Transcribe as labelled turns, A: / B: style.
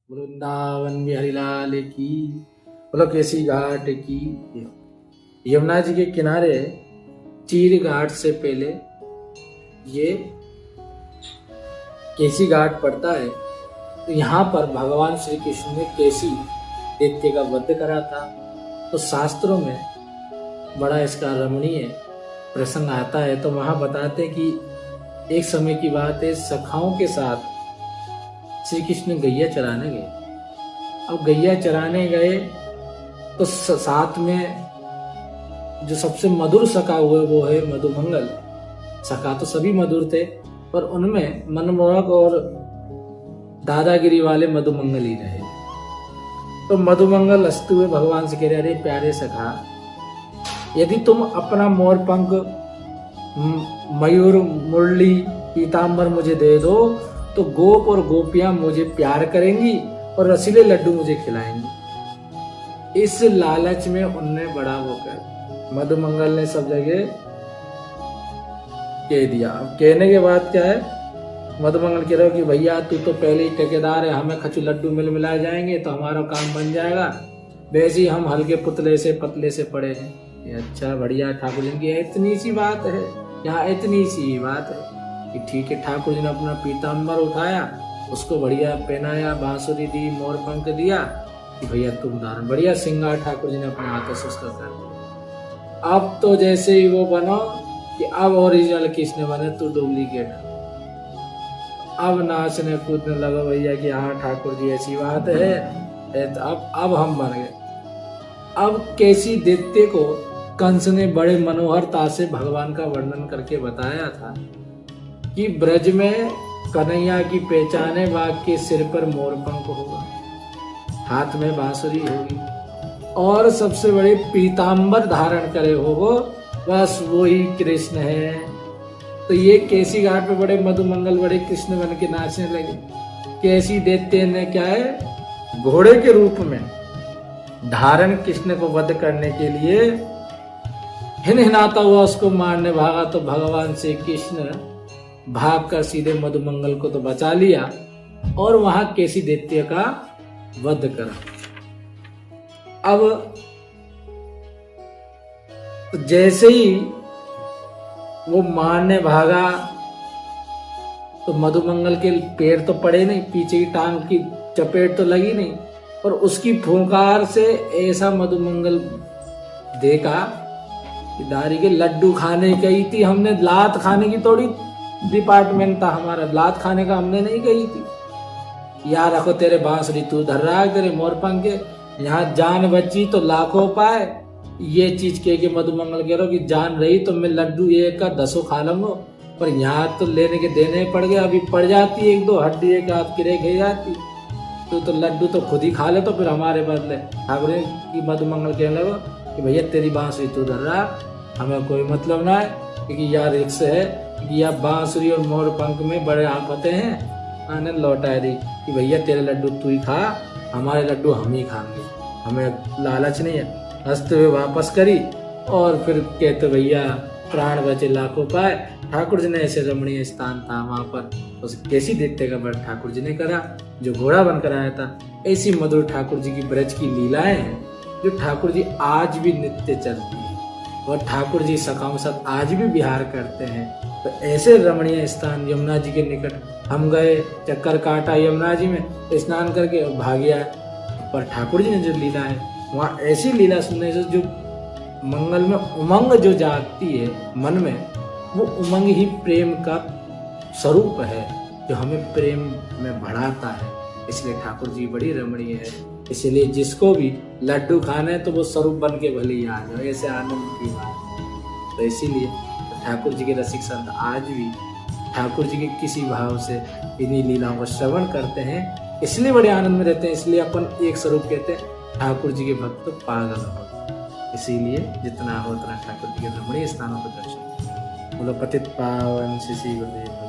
A: वृंदावन बिहारी लाल की, बोलो केसी घाट की। यमुना जी के किनारे चीर घाट से पहले ये केसी घाट पड़ता है। तो यहाँ पर भगवान श्री कृष्ण ने केसी दैत्य का वध करा था। तो शास्त्रों में बड़ा इसका रमणीय प्रसंग आता है। तो वहां बताते हैं कि एक समय की बात है, सखाओं के साथ श्री कृष्ण गैया चराने गए। अब गैया चराने गए तो साथ में जो सबसे मधुर सखा हुए वो है मधुमंगल। सखा तो सभी मधुर थे, पर उनमें मनमोहक और दादागिरी वाले मधुमंगल ही रहे। तो मधुमंगल हंसते हुए भगवान से कह रहे, अरे प्यारे सखा, यदि तुम अपना मोर पंख, मयूर, मुरली, पीताम्बर मुझे दे दो तो गोप और गोपियां मुझे प्यार करेंगी और रसीले लड्डू मुझे खिलाएंगी। इस लालच में उनने बड़ा होकर मधुमंगल ने सब जगह कह दिया। अब कहने के बाद क्या है, मधुमंगल कह रहे हो कि भैया तू तो पहले ही ठेकेदार है, हमें खचू लड्डू मिल मिलाए जाएंगे तो हमारा काम बन जाएगा। वैसे ही हम हल्के पुतले से पतले से पड़े हैं। अच्छा बढ़िया, ठाकुर जी की इतनी सी बात है, यहाँ इतनी सी बात है कि ठीक है। ठाकुर जी ने अपना पीताम्बर उठाया, उसको बढ़िया पहनाया, बांसुरी दी, मोर पंख दिया कि भैया तुम दान। बढ़िया सिंगार ठाकुर जी ने अपने हाथों से उसका कर दिया। अब तो जैसे ही वो बनो कि अब ओरिजिनल किसने बने, तू डुप्लीकेट। अब नाचने कूदने लगा भैया कि हाँ ठाकुर जी ऐसी बात है। तो अब हम बन गए। अब कैसी दैत्य को कंस ने बड़े मनोहरता से भगवान का वर्णन करके बताया था कि ब्रज में कन्हैया की पहचाने बाघ के सिर पर मोरपंख होगा, हाथ में बांसुरी होगी और सबसे बड़े पीताम्बर धारण करे हो, बस वो ही कृष्ण है। तो ये केसी घाट पे बड़े मधुमंगल बड़े कृष्ण बन के नाचने लगे। केसी दैत्य ने क्या है, घोड़े के रूप में धारण कृष्ण को वध करने के लिए हिनहिनाता हुआ उसको मारने भागा। तो भगवान श्री कृष्ण भागकर सीधे मधुमंगल को तो बचा लिया और वहां केसी दैत्य का वध करा। अब तो जैसे ही वो मारने भागा तो मधुमंगल के पैर तो पड़े नहीं, पीछे की टांग की चपेट तो लगी नहीं, और उसकी फूंकार से ऐसा मधुमंगल देखा कि दारी के लड्डू खाने गई थी हमने, लात खाने की थोड़ी डिपार्टमेंट था हमारा, लात खाने का हमने नहीं कही थी। यार रखो तेरे बांसुरी तू धर रहा है, तेरे मोरपंख के, यहाँ जान बची तो लाखों पाए। ये चीज कह के मधुमंगल कह रहा कि जान रही तो मैं लड्डू एक का 10 खा लूंगा, पर यहाँ तो लेने के देने पड़ गए। अभी पड़ जाती एक दो हड्डी एक आध किरे खे जाती, तो लड्डू तो खुद ही खा ले तो फिर हमारे बदले। ठाकुर की मधुमंगल कहने लगा कि भैया तेरी बांसुरी तू धर रहा, हमें कोई मतलब ना है, क्योंकि यार रिक्स है कि यह बांसुरी और मोर पंख में बड़े आफते हैं। आने लौटा दी कि भैया तेरे लड्डू तू ही खा, हमारे लड्डू हम ही खाएंगे, हमें लालच नहीं है। हंसते हुए वापस करी और फिर कहते भैया प्राण बचे लाखों पाए। ठाकुर जी ने ऐसे रमणीय स्थान था वहां पर उस कैसी दैत्य का वध ठाकुर जी ने करा जो घोड़ा बनकर आया था। ऐसी मधुर ठाकुर जी की ब्रज की लीलाएं हैं जो ठाकुर जी आज भी नित्य चलती है और ठाकुर जी सखाओं के साथ आज भी विहार करते हैं। तो ऐसे रमणीय स्थान यमुना जी के निकट हम गए, चक्कर काटा यमुना जी में, स्नान करके भाग गया। पर ठाकुर जी ने जो लीला है वहाँ ऐसी लीला सुनने से जो मंगल में उमंग जो जागती है मन में, वो उमंग ही प्रेम का स्वरूप है जो हमें प्रेम में बढ़ाता है। इसलिए ठाकुर जी बड़ी रमणीय है। इसलिए जिसको भी लड्डू खाना है तो वो स्वरूप बन के भले ही आ जाओ, ऐसे आनंद की बात। तो इसीलिए ठाकुर जी के रसिक संत आज भी ठाकुर जी के किसी भाव से इन्हीं लीलाओं का श्रवण करते हैं, इसलिए बड़े आनंद में रहते हैं। इसलिए अपन एक स्वरूप कहते हैं ठाकुर जी के भक्त पागल हो। इसीलिए जितना हो उतना ठाकुर जी के रमणीय स्थानों पर दर्शन। बोलो पतित पावन श्री गुरुदेव।